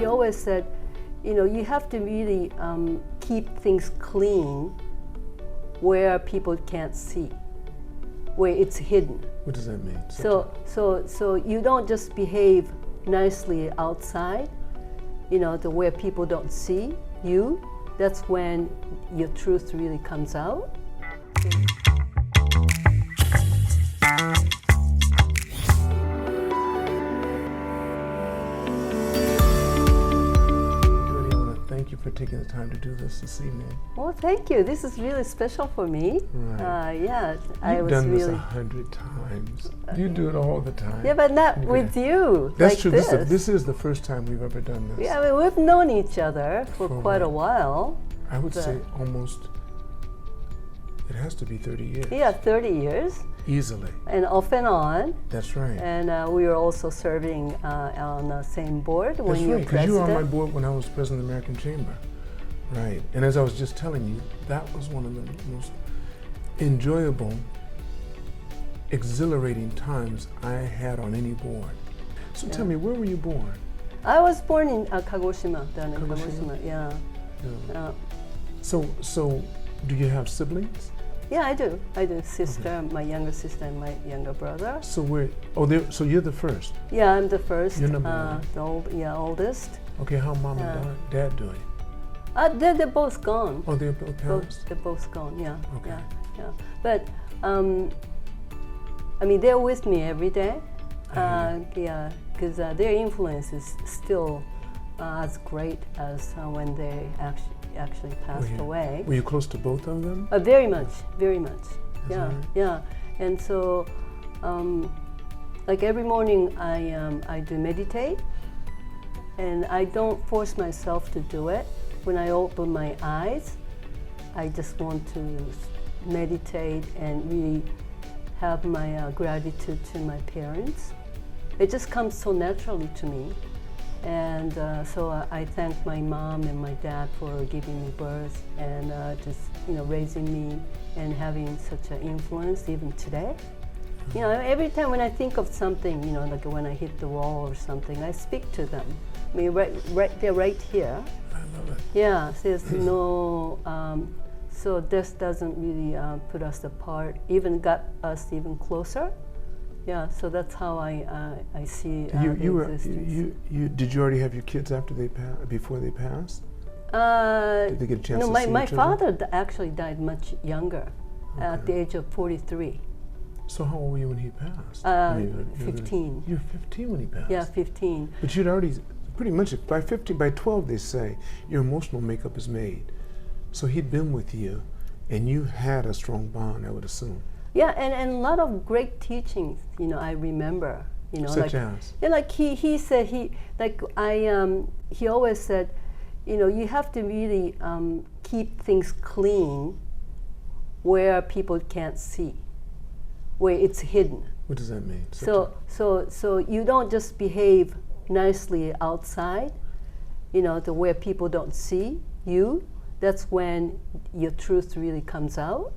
he always said, you have to really keep things clean where people can't see, where it's hidden. What does that mean? So you don't just behave nicely outside, where people don't see you. That's when your truth really comes out. Thank you for taking the time to do this evening. Well, thank you. This is really special for me. Right. You've done this 100 times. You do it all the time. Yeah, but not with you. That's like true. This. This is the first time we've ever done this. Yeah, I mean, we've known each other for quite a while. I would say almost, it has to be 30 years. Yeah, 30 years. Easily. And off and on. That's right. And we were also serving on the same board when you were president. Because you were on my board when I was president of the American Chamber. Right. And as I was just telling you, that was one of the most enjoyable, exhilarating times I had on any board. So tell me, where were you born? I was born in Kagoshima, down in Kagoshima. Yeah. So do you have siblings? Yeah, I do. Sister, my younger sister, and my younger brother. So so you're the first. Yeah, I'm the first. You're number one. The oldest. Okay, how mom and dad doing? They're both gone. Oh, they're both passed? They're both gone. Yeah. Okay. Yeah. But I mean, they're with me every day. Yeah, because their influence is still as great as when they actually passed away. Were you close to both of them? Very much. Yeah, right? Yeah. And so, like every morning, I do meditate, and I don't force myself to do it. When I open my eyes, I just want to meditate and really have my gratitude to my parents. It just comes so naturally to me. And so I thank my mom and my dad for giving me birth and just raising me and having such an influence even today. Every time when I think of something, like when I hit the wall or something, I speak to them. I mean, they're right here. I love it. Yeah, so there's no. So this doesn't really put us apart. Even got us even closer. Yeah, so that's how I see existence. Did you already have your kids after before they passed? Did they get a chance to see my each other? father actually died much younger, at the age of 43. So how old were you when he passed? 15. You were 15 when he passed? Yeah, 15. But you'd already, pretty much, by 12 they say, your emotional makeup is made. So he'd been with you, and you had a strong bond, I would assume. Yeah, and a lot of great teachings, I remember, Such as? Yeah, like he said, he always said, you have to really keep things clean where people can't see, where it's hidden. What does that mean? So you don't just behave nicely outside, where people don't see you. That's when your truth really comes out.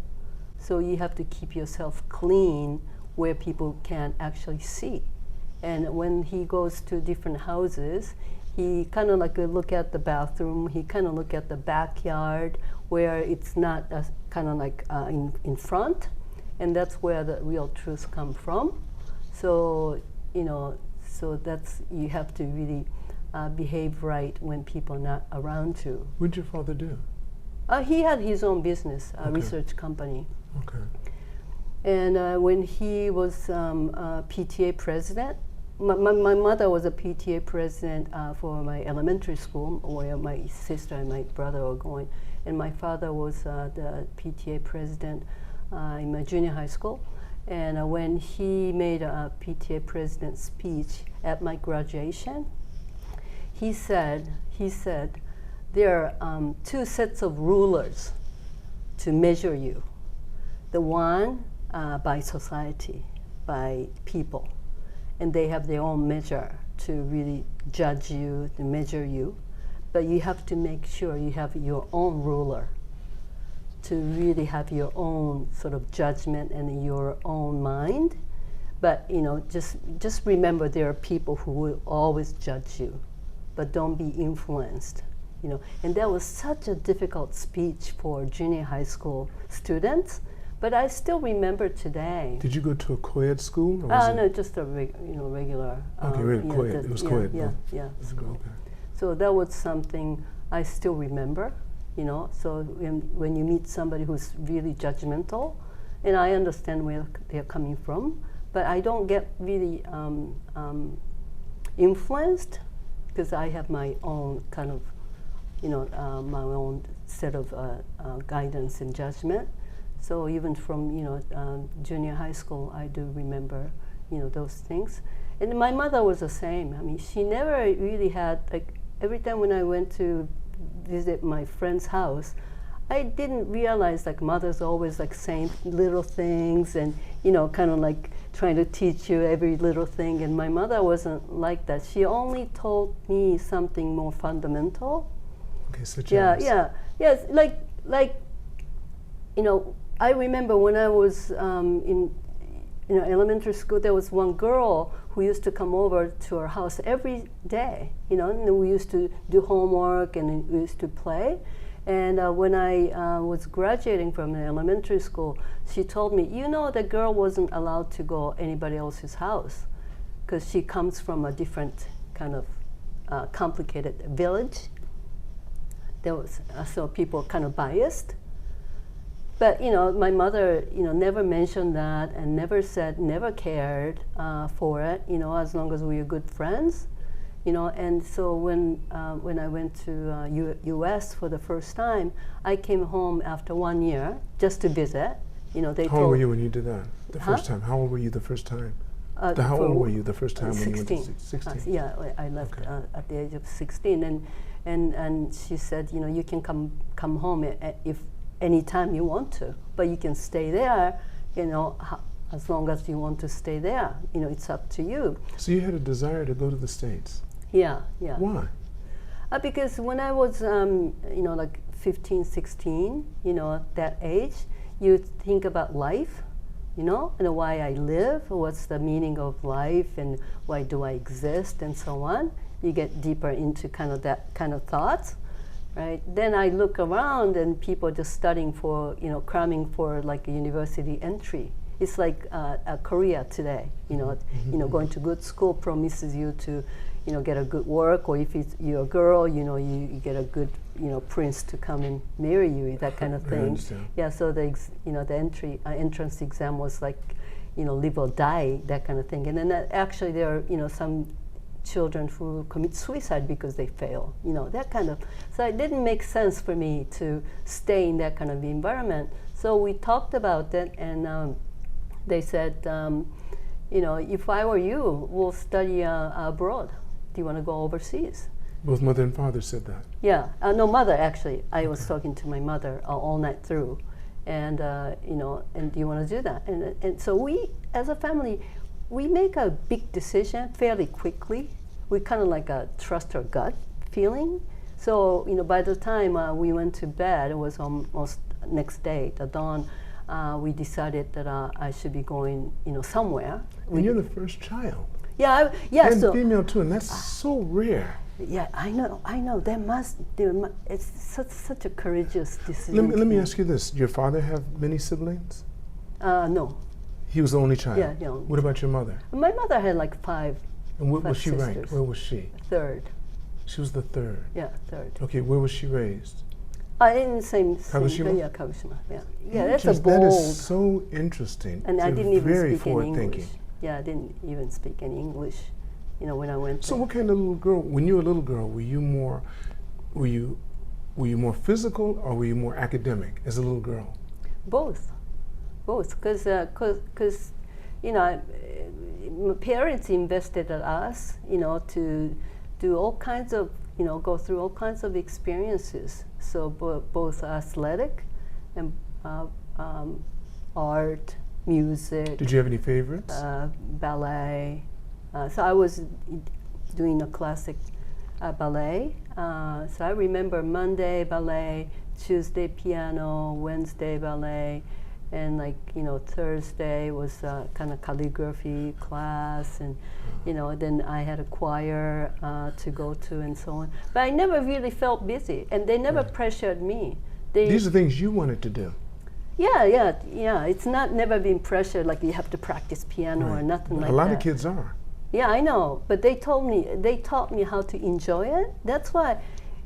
So you have to keep yourself clean where people can't actually see. And when he goes to different houses, he kind of like look at the bathroom, he kind of look at the backyard where it's not kind of like in front, and that's where the real truth come from. So, so that's, you have to really behave right when people are not around you. What did your father do? He had his own business, research company. Okay. And when he was PTA president, my mother was a PTA president for my elementary school, where my sister and my brother were going, and my father was the PTA president in my junior high school. And when he made a PTA president speech at my graduation, he said, there are two sets of rulers to measure you. The one by society, by people, and they have their own measure to really judge you, to measure you. But you have to make sure you have your own ruler to really have your own sort of judgment and your own mind. But just remember, there are people who will always judge you. but don't be influenced. And that was such a difficult speech for junior high school students, but I still remember today. Did you go to a co-ed school? Or No, just a regular. Co-ed. It was co-ed. Yeah. School. Okay. So that was something I still remember. So when you meet somebody who's really judgmental, and I understand where they're coming from, but I don't get really influenced because I have my own kind of, my own set of guidance and judgment. So even from junior high school, I do remember those things. And my mother was the same. I mean, she never really had, like, every time when I went to visit my friend's house, I didn't realize like mother's always like saying little things and kind of like trying to teach you every little thing. And my mother wasn't like that. She only told me something more fundamental. Okay, such as? Yes, like I remember when I was in elementary school, there was one girl who used to come over to our house every day, and we used to do homework and we used to play. And when I was graduating from the elementary school, she told me, the girl wasn't allowed to go anybody else's house because she comes from a different kind of complicated village. There was so people kind of biased. But my mother, never mentioned that and never cared for it. As long as we were good friends, And so when I went to U.S. for the first time, I came home after 1 year just to visit. They How old were you when you did that? The first time. How old were you the first time? How old were you the first time 16. when you went to 16? Yeah, I left at the age of 16, and she said, you can come home if anytime you want to, but you can stay there, as long as you want to stay there. It's up to you. So you had a desire to go to the States? Yeah. Why? Because when I was, like 15, 16, at that age, you think about life, and why I live, what's the meaning of life, and why do I exist, and so on. You get deeper into kind of that kind of thoughts. Right. Then I look around and people just studying for, cramming for like a university entry. It's like Korea today. Going to good school promises you to, get a good work, or if you're a girl, you get a good, prince to come and marry you, that kind of thing. Yeah. So the entrance exam was like, live or die, that kind of thing. And then actually there are, some children who commit suicide because they fail, that kind of. So it didn't make sense for me to stay in that kind of environment. So we talked about that, and they said, if I were you, we'll study abroad. Do you want to go overseas? Both mother and father said that? Yeah. No, mother, actually. I was talking to my mother all night through. And, and do you want to do that? And so we, as a family, we make a big decision fairly quickly. We kind of like trust our gut feeling. So, by the time we went to bed, it was almost next day, at dawn, we decided that I should be going, somewhere. And you're the first child. Yeah. And female too, and that's so rare. Yeah, I know. It's such a courageous decision. Let me ask you this: your father have many siblings? No. He was the only child? Yeah. What about your mother? My mother had like five. And what was she sisters. ranked? Where was she? Third. She was the third? Yeah, third. Okay, where was she raised? In the same Kagoshima? Yeah, Kagoshima. Yeah, that's a bold. That is so interesting. And I didn't even speak any English. Thinking. Yeah, I didn't even speak any English, when I went there. So what kind of little girl, when you were a little girl, were you more physical or were you more academic as a little girl? Both, because my parents invested in us, to do all kinds of, go through all kinds of experiences. So both athletic and art, music. Did you have any favorites? Ballet. So I was doing a classic ballet. So I remember Monday ballet, Tuesday piano, Wednesday ballet, And like, Thursday was kind of calligraphy class, and then I had a choir to go to and so on. But I never really felt busy, and they never pressured me. These are things you wanted to do. Yeah. It's never been pressured like you have to practice piano or nothing like that. A lot of kids are. Yeah, I know, but they taught me how to enjoy it. That's why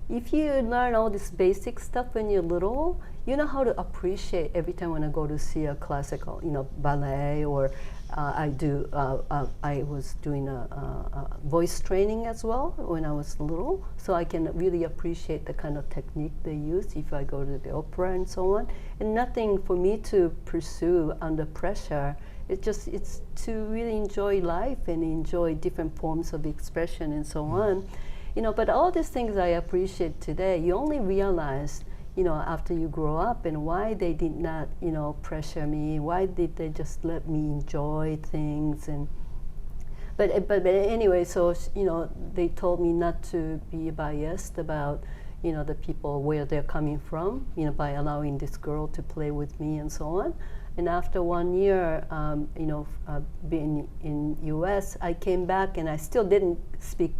if you learn all this basic stuff when you're little, you know how to appreciate every time when I go to see a classical, ballet, or I was doing a voice training as well when I was little, so I can really appreciate the kind of technique they use if I go to the opera and so on. And nothing for me to pursue under pressure. It's to really enjoy life and enjoy different forms of expression and so on. But all these things I appreciate today, you only realize, after you grow up, and why they did not, pressure me. Why did they just let me enjoy things? But anyway, so they told me not to be biased about, the people where they're coming from, by allowing this girl to play with me and so on. And after 1 year, being in U.S., I came back and I still didn't speak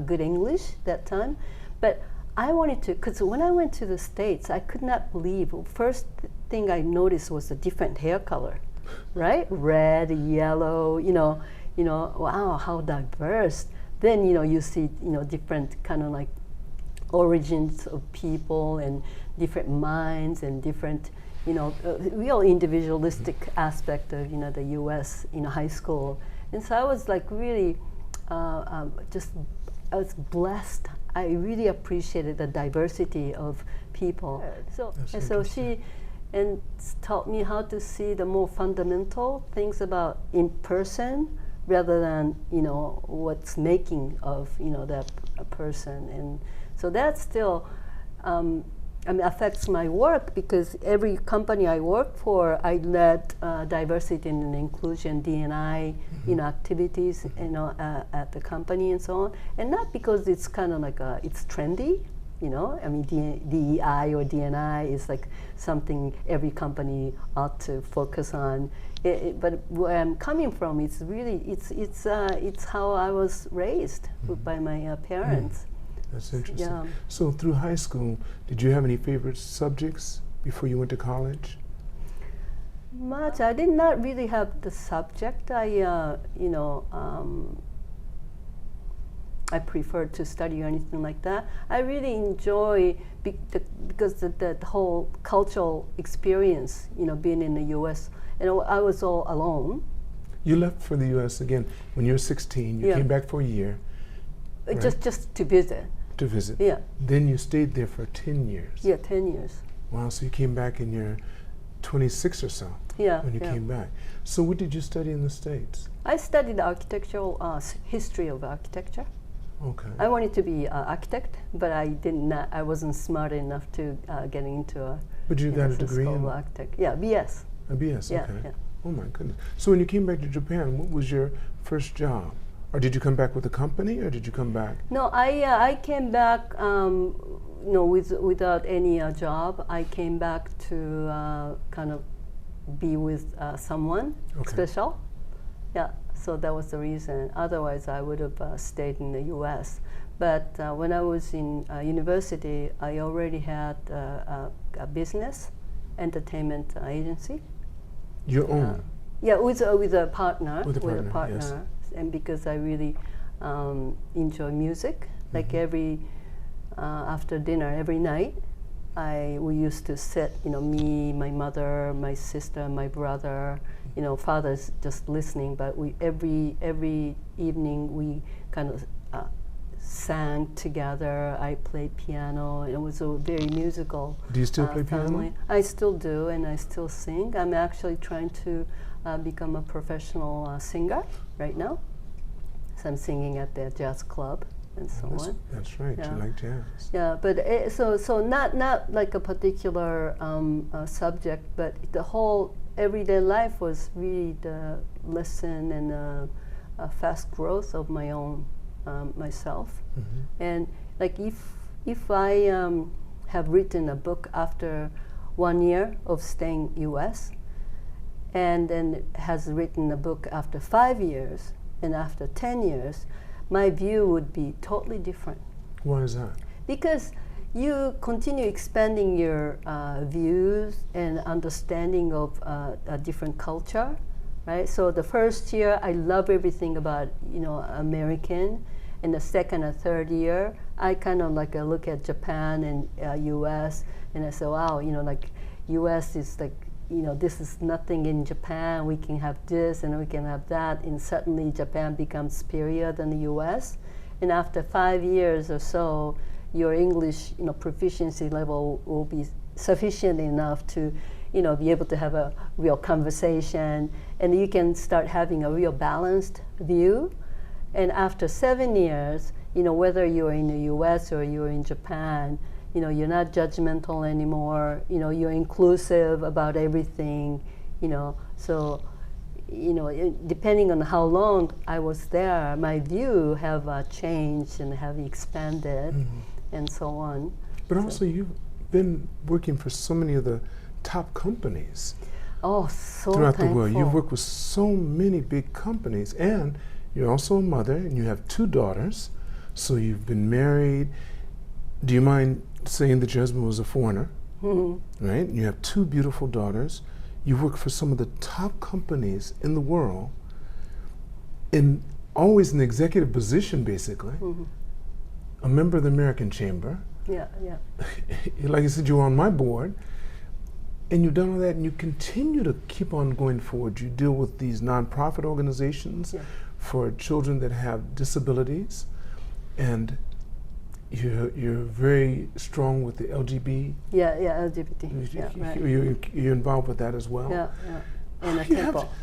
good English that time, but I wanted to, because when I went to the States, I could not believe. First thing I noticed was a different hair color, right? Red, yellow, wow, how diverse. Then, you see, different kind of like origins of people and different minds and different, real individualistic aspect of, the U.S., high school. And so I was like really I was blessed. I really appreciated the diversity of people. So she taught me how to see the more fundamental things about in person rather than what's making of that person. And so that still affects my work, because every company I work for, I led diversity and inclusion D&I activities at the company and so on, and not because it's kind of like it's trendy. DEI or D&I is like something every company ought to focus on. But where I'm coming from, it's really it's how I was raised by my parents. That's interesting. Yeah. So through high school, did you have any favorite subjects before you went to college? Much. I did not really have the subject. I preferred to study or anything like that. I really enjoy because the whole cultural experience, being in the U.S. I was all alone. You left for the U.S. again when you were 16. You came back for a year. Right? Just to visit. To visit. Yeah. Then you stayed there for 10 years. Yeah, 10 years. Wow, so you came back in your 26 or so. Yeah. When you came back. So what did you study in the States? I studied architectural history of architecture. Okay. I wanted to be an architect, but I wasn't smart enough to get into a. But you got a degree in architect. Yeah, BS. A BS. Yeah, okay. yeah. Oh my goodness. So when you came back to Japan, what was your first job? Or did you come back with a company, or did you come back? No, I came back, without any job. I came back to kind of be with someone special. Yeah, so that was the reason. Otherwise, I would have stayed in the U.S. But when I was in university, I already had a business, entertainment agency. Your own? Yeah, with a partner. With a partner, yes. And because I really enjoy music, like every after dinner, every night, we used to sit, me, my mother, my sister, my brother, father's just listening, but every evening we kind of sang together. I played piano, and it was a very musical. Do you still play family. piano? I still do, and I still sing. I'm actually trying to become a professional singer right now. So I'm singing at the jazz club and so on. That's right. Yeah. You like jazz. Yeah, but so not like a particular subject, but the whole everyday life was really the lesson and a fast growth of my own myself. And like if I have written a book after 1 year of staying U.S., and then has written a book after 5 years, and after 10 years, my view would be totally different. Why is that? Because you continue expanding your views and understanding of a different culture, right? So the first year, I love everything about, American. In the second or third year, I kind of like look at Japan and U.S. and I say, wow, like U.S. is like, this is nothing in Japan. We can have this and we can have that, and suddenly Japan becomes superior than the U.S. And after 5 years or so, your English, proficiency level will be sufficient enough to, be able to have a real conversation, and you can start having a real balanced view. And after 7 years, whether you're in the U.S. or you're in Japan, you're not judgmental anymore. You're inclusive about everything. So, depending on how long I was there, my view have changed and have expanded, and so on. But also, you've been working for so many of the top companies. Oh, so throughout thankful. the world. You've worked with so many big companies, and you're also a mother, and you have 2 daughters. So you've been married. Do you mind saying that your husband was a foreigner? Right? And you have 2 beautiful daughters. You work for some of the top companies in the world, in always an executive position, basically. A member of the American Chamber. Yeah. Like I said, you were on my board. And you've done all that, and you continue to keep on going forward. You deal with these nonprofit organizations for children that have disabilities, and you're very strong with the LGBT. Yeah, LGBT. You're involved with that as well. Yeah. And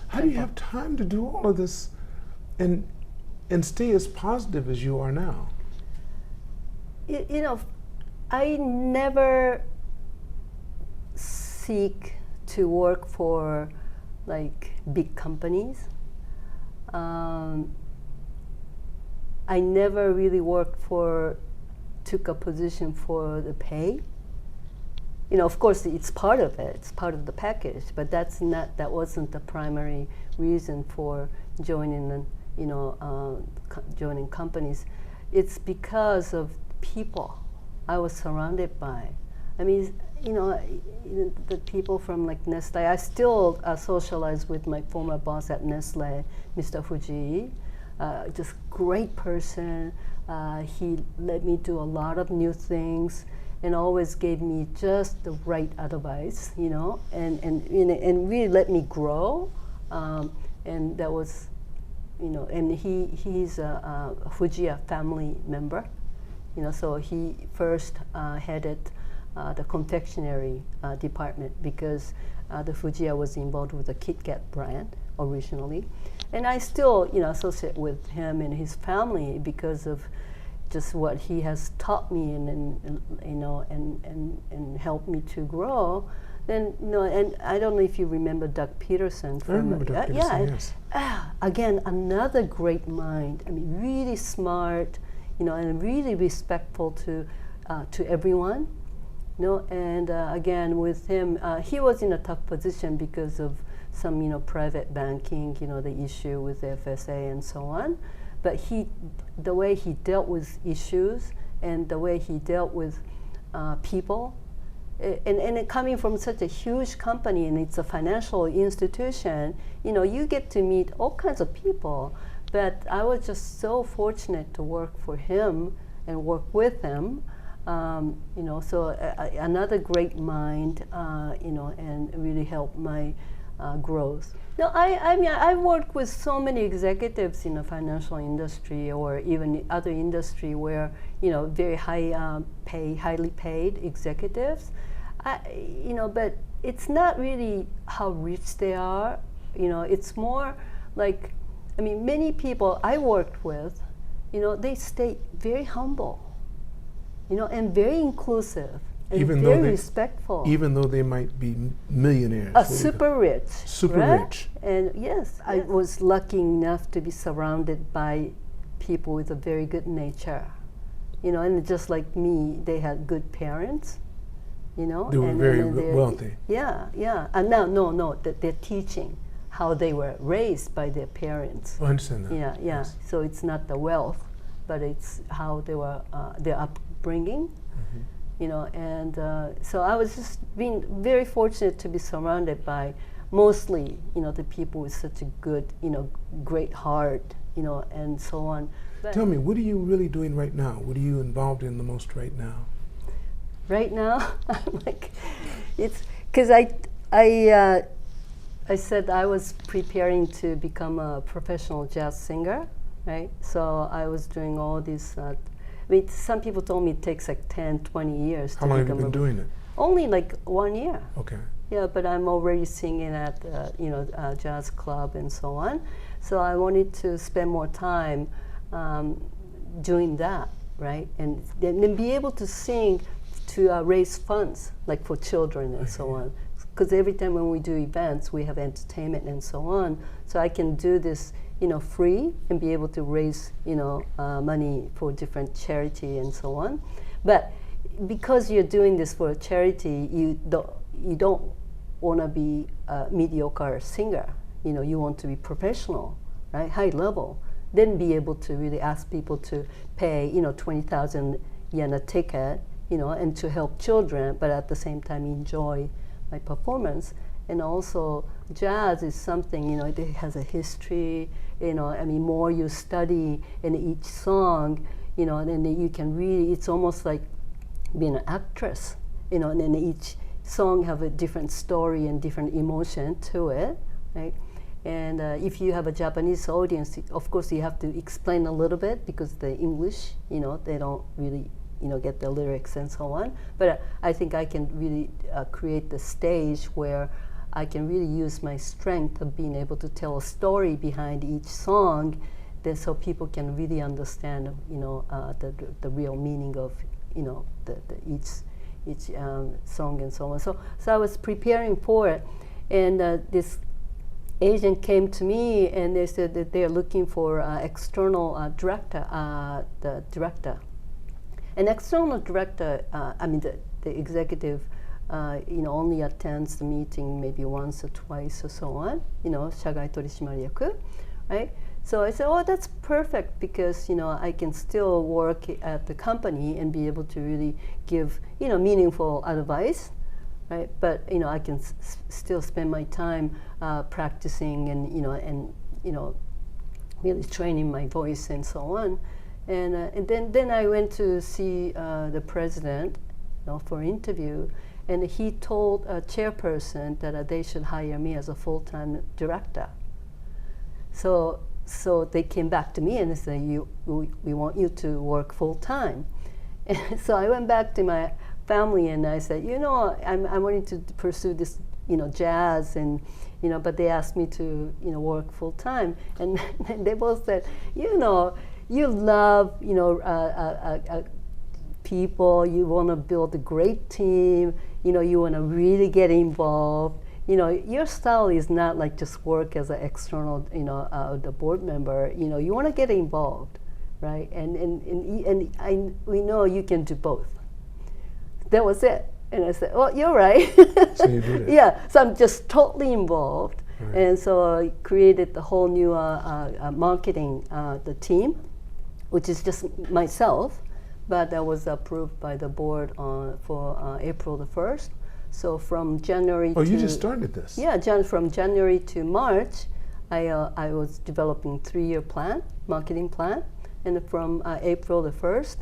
how do you have time to do all of this, and stay as positive as you are now? I never seek to work for like big companies. I never really took a position for the pay. Of course it's part of it, it's part of the package, but that wasn't the primary reason for joining joining companies. It's because of people I was surrounded by. I mean, the people from like Nestle. I still socialize with my former boss at Nestle, Mr. Fuji. Just great person. He let me do a lot of new things, and always gave me just the right advice, and really let me grow. And that was, and he's a Fujiya family member, so he first headed the confectionery department, because the Fujiya was involved with the Kit Kat brand originally. And I still, associate with him and his family because of just what he has taught me and helped me to grow. Then, and I don't know if you remember Doug Peterson. I remember Doug Peterson, yes. Again, another great mind. I mean, really smart, and really respectful to everyone. And again, with him, he was in a tough position because of some, private banking, the issue with the FSA and so on. But the way he dealt with issues and the way he dealt with people, and it coming from such a huge company, and it's a financial institution, you get to meet all kinds of people. But I was just so fortunate to work for him and work with him. So another great mind, and really helped my growth. No, I mean, I worked with so many executives in the financial industry or even other industry where, very highly paid executives. But it's not really how rich they are. It's more like, many people I worked with, they stay very humble. And very inclusive and very respectful. Even though they might be millionaires. Super rich. Super right? rich. And yes, I was lucky enough to be surrounded by people with a very good nature. And just like me, they had good parents. They were very wealthy. Yeah. And no, they're teaching. how they were raised by their parents. I understand that. Yeah, yeah. Yes. So it's not the wealth, but it's how they were, their upbringing. You know, and so I was just being very fortunate to be surrounded by mostly, you know, the people with such a good, you know, great heart, you know, and so on. But Tell me, what are you really doing right now? What are you involved in the most right now? right now, I'm like, it's because I said I was preparing to become a professional jazz singer, right? So I was doing all these. I mean, some people told me it takes like 10, 20 years. How long have you been doing it? Only like 1 year. Okay. Yeah, but I'm already singing at you know, jazz club and so on. So I wanted to spend more time doing that, right? And then be able to sing to raise funds, like for children and so on. Because every time when we do events, we have entertainment and so on. So I can do this, you know, free and be able to raise, you know, money for different charity and so on. But because you're doing this for a charity, you don't want to be a mediocre singer. You know, you want to be professional, right? High level. Then be able to really ask people to pay, you know, 20,000 yen a ticket, you know, and to help children, but at the same time enjoy my performance. And also, jazz is something, you know, it has a history, you know, I mean, more you study in each song, you know, and then you can really, it's almost like being an actress, you know, and then each song have a different story and different emotion to it, right? And if you have a Japanese audience, of course you have to explain a little bit because the English, you know, they don't really, you know, get the lyrics and so on. But I think I can really create the stage where I can really use my strength of being able to tell a story behind each song, then so people can really understand, you know, the real meaning of, you know, each song and so on. So I was preparing for it, and this agent came to me and they said that they're looking for external director, the director. An external director, I mean the executive, you know, only attends the meeting maybe once or twice or so on, you know, 社外取締役, right? So I said, oh, that's perfect because, you know, I can still work at the company and be able to really give, you know, meaningful advice, right? But, you know, I can still spend my time practicing and, you know, really training my voice and so on. And then I went to see the president, you know, for interview, and he told a chairperson that they should hire me as a full-time director. So they came back to me and they said, we want you to work full-time. And so I went back to my family and I said, you know, I'm wanting to pursue this, you know, jazz, and, you know, but they asked me to, you know, work full-time. And they both said, you know, you love, you know, people, you want to build a great team, you know, you want to really get involved. You know, your style is not like just work as an external, you know, the board member. You know, you want to get involved, right? And we know you can do both. That was it. And I said, well, you're right. So you did it. Yeah, so I'm just totally involved. Right. And so I created the whole new marketing, the team, which is just myself, but that was approved by the board for April the 1st. So from January to... Oh, you just started this? Yeah, from January to March, I was developing 3-year plan, marketing plan. And from April the 1st,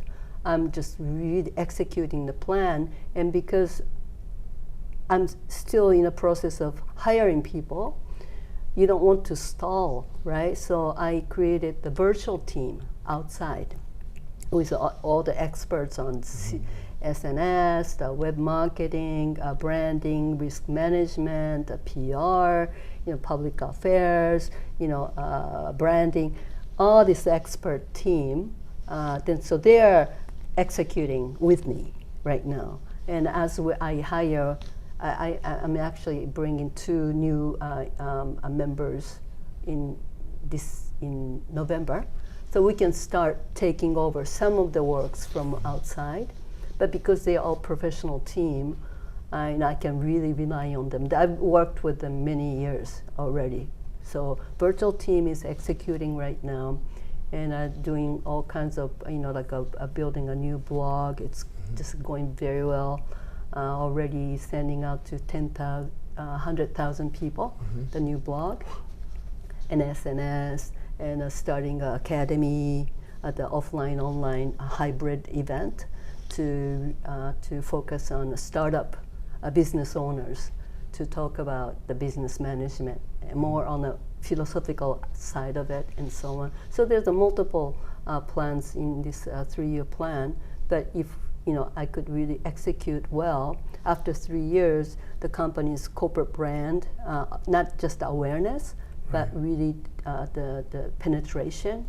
I'm just really executing the plan. And because I'm still in the process of hiring people, you don't want to stall, right? So I created the virtual team outside with all the experts on SNS, the web marketing, branding, risk management, PR, you know, public affairs, you know, branding, all this expert team. Then so they're executing with me right now. And as I hire, I'm actually bringing 2 new members in November. So we can start taking over some of the works from outside. But because they're all professional team, and I can really rely on them. I've worked with them many years already, So virtual team is executing right now, and doing all kinds of, like building a new blog. It's just going very well. Already sending out to 100,000 people, the new blog, and SNS, and starting an academy, the offline, online hybrid event to focus on startup business owners, to talk about the business management, more on the philosophical side of it, and so on. So there's a multiple plans in this 3-year plan. But if I could really execute well, after 3 years, the company's corporate brand, not just awareness, but really the penetration,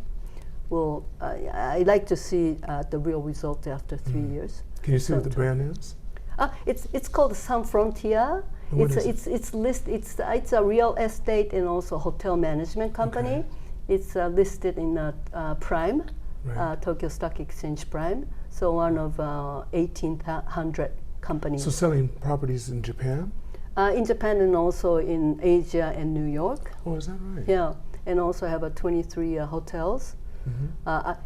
will. I like to see the real result after 3 years. Can you see what the brand is? It's called Sun Frontier. It's a real estate and also hotel management company. Okay. It's listed in Prime, Right. Tokyo Stock Exchange Prime. So one of 1,800 companies. So selling properties in Japan? In Japan and also in Asia and New York. Oh, is that right? Yeah, and also have 23 hotels.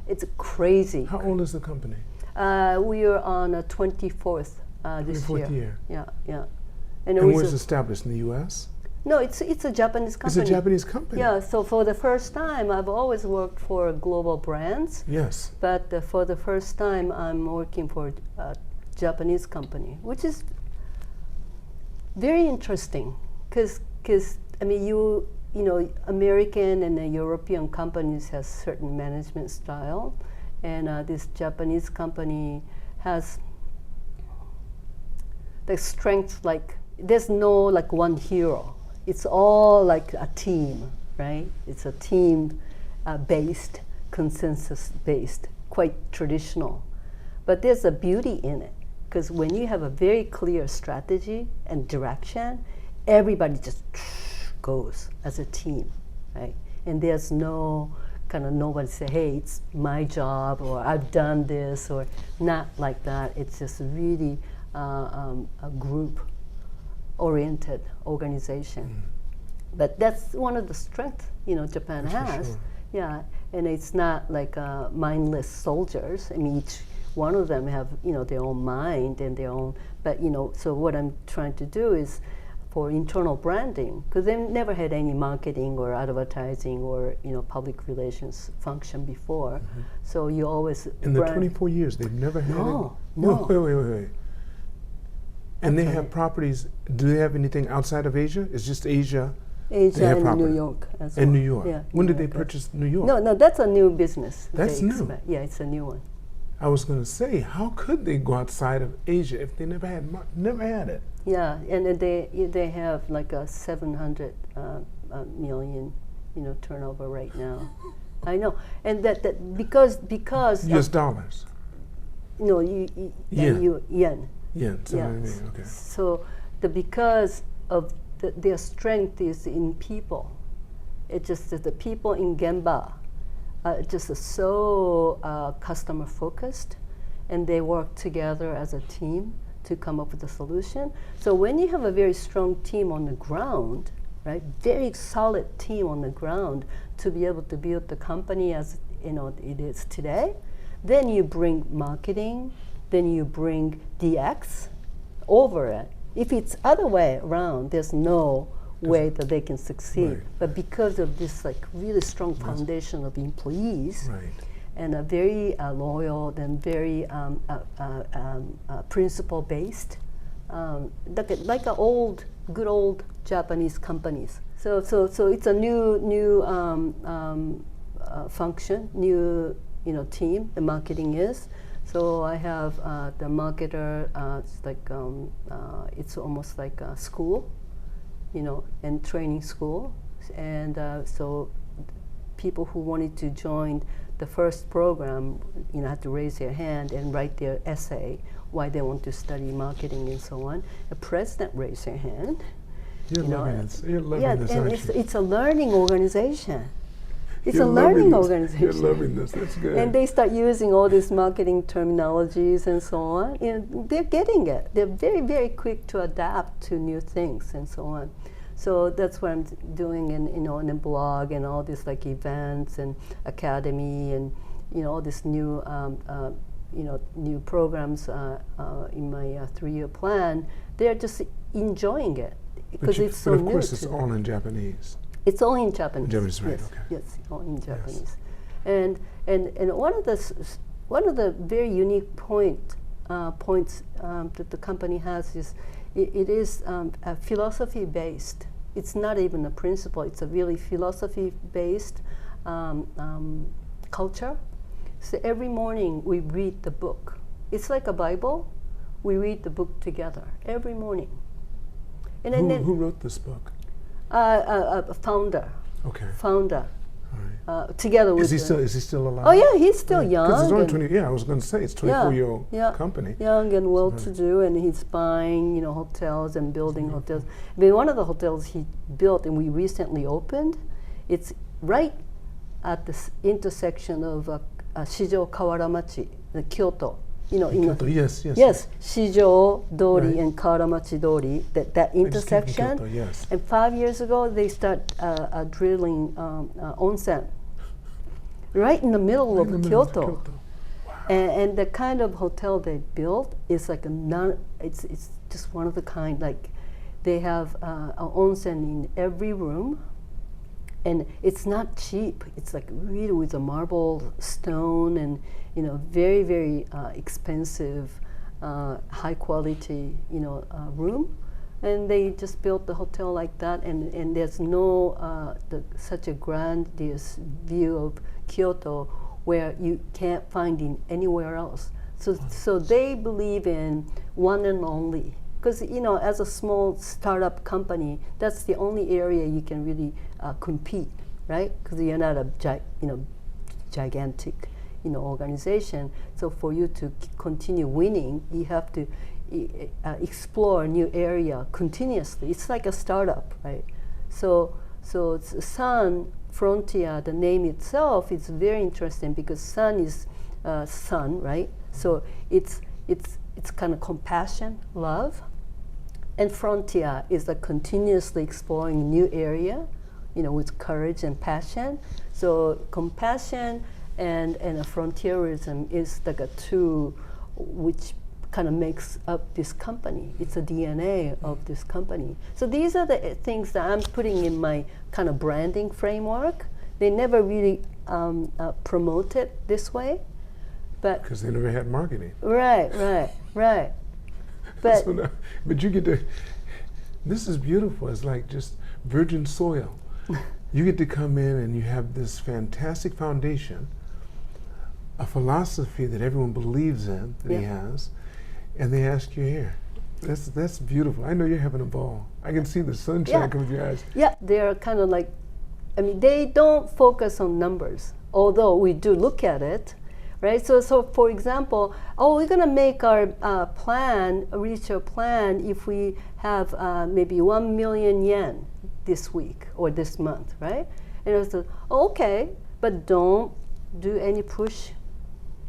It's crazy. How old is the company? We are on 24th this 24th year. year. Yeah. And where's it established, in the U.S.? No, it's a Japanese company. It's a Japanese company? Yeah, so for the first time, I've always worked for global brands. Yes. But for the first time, I'm working for a Japanese company, which is very interesting. Because I mean, American and European companies have certain management style, and this Japanese company has the strength. Like, there's no like one hero. It's all like a team, right? It's a team based, consensus based, quite traditional. But there's a beauty in it, because when you have a very clear strategy and direction, everybody just goes as a team, right? And there's no kind of nobody say, hey, it's my job, or I've done this, or not like that. It's just really a group-oriented organization. But that's one of the strengths, Japan has. Sure. Yeah, and it's not like mindless soldiers. I mean, each one of them have, their own mind and their own. But so what I'm trying to do is for internal branding, because they've never had any marketing or advertising or public relations function before. So you always in the 24 years, they've never had No. Wait. And they have properties. Do they have anything outside of Asia? It's just Asia. Asia and property. New York as well. And New York. Yeah, When New did they York, purchase New York? No, that's a new business. That's new. Yeah, it's a new one. I was going to say, how could they go outside of Asia if they never had it? Yeah, and they have like a 700 million, turnover right now. I know, and that because U.S. dollars. No, Yen. yen. Yen. So Yeah. I mean, okay. So because of their strength is in people. It's just that the people in Gemba just so customer focused, and they work together as a team to come up with a solution. So when you have a very strong team on the ground, right, very solid team on the ground to be able to build the company as it is today, then you bring marketing, then you bring DX over it. If it's other way around, there's no way that they can succeed. Right. But because of this like really strong foundation of employees, Right. and a very loyal and very principle based, like a good old Japanese companies. So it's a new function, new team. The marketing is. So I have the marketer. It's like it's almost like a school, and training school, and so people who wanted to join the first program, had to raise their hand and write their essay why they want to study marketing and so on. The president raised their hand. You're loving this. You're loving Yeah, this, and aren't you? it's a learning organization. It's You're a learning loving this. organization. You're loving this. That's good. And they start using all these marketing terminologies and so on. And they're getting it. They're very, very quick to adapt to new things and so on. So that's what I'm doing in the blog and all these like events and academy and all this new new programs in my 3-year plan. They're just enjoying it because it's so new. But of course, it's to all them. in Japanese. It's all in Japanese. Japanese, right? Yes, Okay. yes, all in Japanese. And one of the very unique points that the company has is it is a philosophy based. It's not even a principle. It's a really philosophy based culture. So every morning we read the book. It's like a Bible. We read the book together every morning. And Who wrote this book? A founder. Okay. Founder. All right. Together with. Is he still alive? Oh yeah, he's still young. Because it's only and 20. Yeah, I was going to say it's 24-year-old company. Young and well-to-do, and he's buying hotels and building hotels. I mean, one of the hotels he built and we recently opened, it's right at the intersection of Shijo Kawaramachi, the Kyoto. Kyoto, yes. Yes, Shijo Dori Right. and Kawamachi Dori, that I just came from intersection. Kyoto, yes. And 5 years ago, they start drilling onsen right in the middle Right of in the middle of Kyoto. Wow. And the kind of hotel they built is like it's just one of the kind. Like they have an onsen in every room, and it's not cheap. It's like really with a marble stone and very very expensive, high quality room. And they just built the hotel like that, and there's no such a grandiose view of Kyoto where you can't find it anywhere else. So they believe in one and only. Because as a small startup company, that's the only area you can really compete, right? Because you're not a gigantic organization. So for you to continue winning, you have to explore a new area continuously. It's like a startup, right? So it's Sun Frontier, the name itself is very interesting because Sun is sun, right? So it's kind of compassion, love, and frontier is like continuously exploring new area, with courage and passion. So compassion and a frontierism is like a two which kind of makes up this company. It's a DNA of this company. So these are the things that I'm putting in my kind of branding framework. They never really promote it this way, but because they never had marketing. Right. But So now, but you get to. This is beautiful. It's like just virgin soil. You get to come in and you have this fantastic foundation, a philosophy that everyone believes in that he has, and they ask you here. That's beautiful. I know you're having a ball. I can see the sunshine coming to your eyes. Yeah, they're kind of like, they don't focus on numbers, although we do look at it, right? So for example, we're going to make our reach our plan if we have maybe 1 million yen this week or this month, right? And I was like, okay, but don't do any push,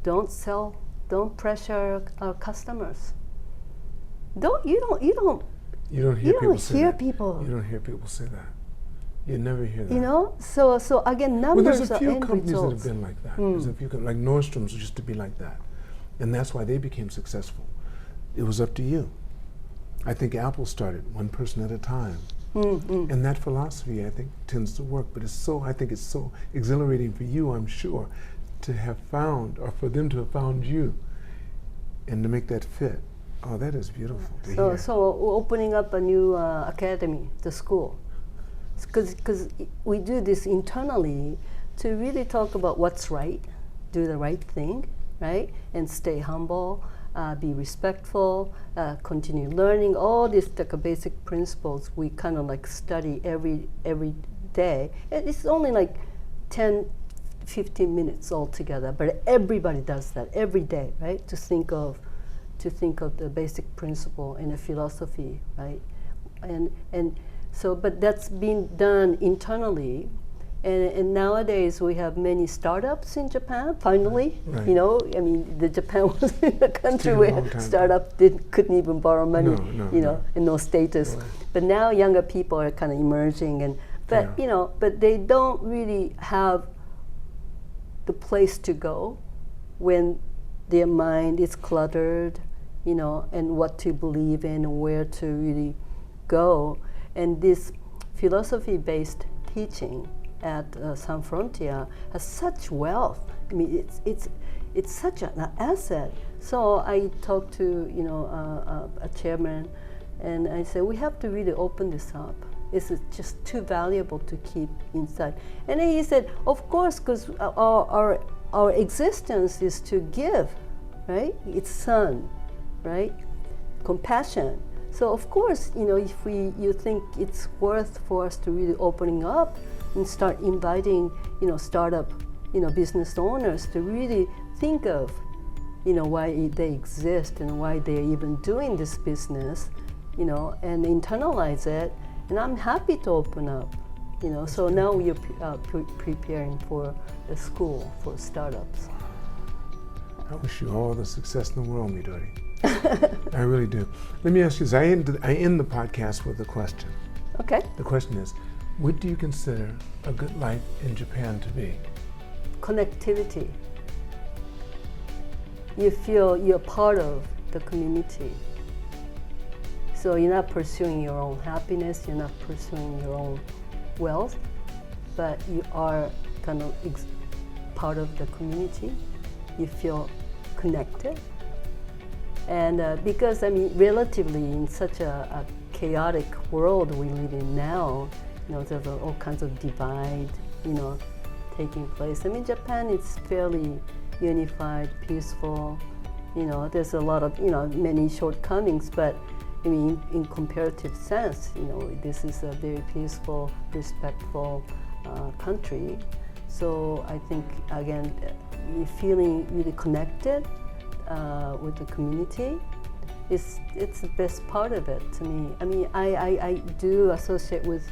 don't sell, don't pressure our customers. You don't hear people. You don't hear people say that. You never hear that. So again, numbers Well, there's a few are end companies results. that have been like that. There's a few like Nordstrom's used to be like that, and that's why they became successful. It was up to you. I think Apple started one person at a time, and that philosophy I think tends to work. But I think it's so exhilarating for you, I'm sure, to have found, or for them to have found you, and to make that fit. Oh, that is beautiful to hear. So we're opening up a new academy, the school, because we do this internally to really talk about what's right, do the right thing, right, and stay humble, be respectful, continue learning. All these basic principles we kind of like study every day. It's only like 10, 15 minutes altogether, but everybody does that every day, right? To think of the basic principle and a philosophy, right? And so, but that's being done internally, And nowadays we have many startups in Japan. Finally, Right. you know, I mean, the Japan was a country a where long time startup couldn't even borrow money, No, you know, and no status. Right. But now younger people are kind of emerging, and but Yeah. you know, but they don't really have the place to go when their mind is cluttered, you know, and what to believe in and where to really go. And this philosophy-based teaching at Sun Frontier has such wealth. I mean, it's such an asset. So I talked to, you know, a chairman, and I said, we have to really open this up. This is just too valuable to keep inside. And then he said, of course, because our existence is to give, right? It's Sun, right? Compassion. So of course, you know, if you think it's worth for us to really opening up and start inviting, you know, startup, you know, business owners to really think of, you know, why they exist and why they're even doing this business, you know, and internalize it. And I'm happy to open up, you know. So now we're preparing for a school for startups. I wish you all the success in the world, Midori. I really do. Let me ask you this. I end the podcast with a question. Okay. The question is, what do you consider a good life in Japan to be? Connectivity. You feel you're part of the community. So you're not pursuing your own happiness, you're not pursuing your own wealth, but you are kind of part of the community. You feel connected. And because, I mean, relatively in such a chaotic world we live in now, you know, there's all kinds of divide, you know, taking place. I mean, Japan is fairly unified, peaceful, you know, there's a lot of, you know, many shortcomings, but I mean, in comparative sense, you know, this is a very peaceful, respectful country. So I think, again, feeling really connected with the community, it's the best part of it to me. I mean, I do associate with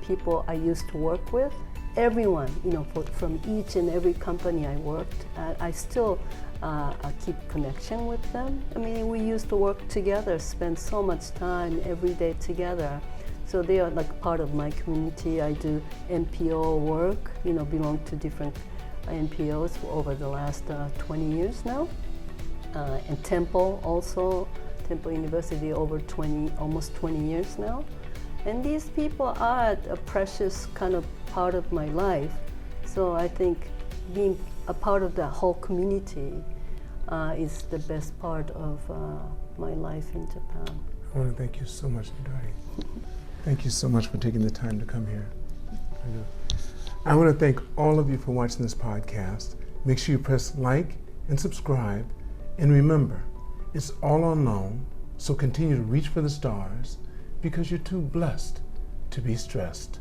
people I used to work with. Everyone, you know, from each and every company I worked at, I still keep connection with them. I mean, we used to work together, spend so much time every day together. So they are like part of my community. I do NPO work, you know, belong to different NPOs over the last 20 years now. And Temple also, Temple University over almost 20 years now. And these people are a precious kind of part of my life. So I think being a part of that whole community is the best part of my life in Japan. I want to thank you so much, Midori. Thank you so much for taking the time to come here. I want to thank all of you for watching this podcast. Make sure you press like and subscribe. And remember, it's all unknown, so continue to reach for the stars because you're too blessed to be stressed.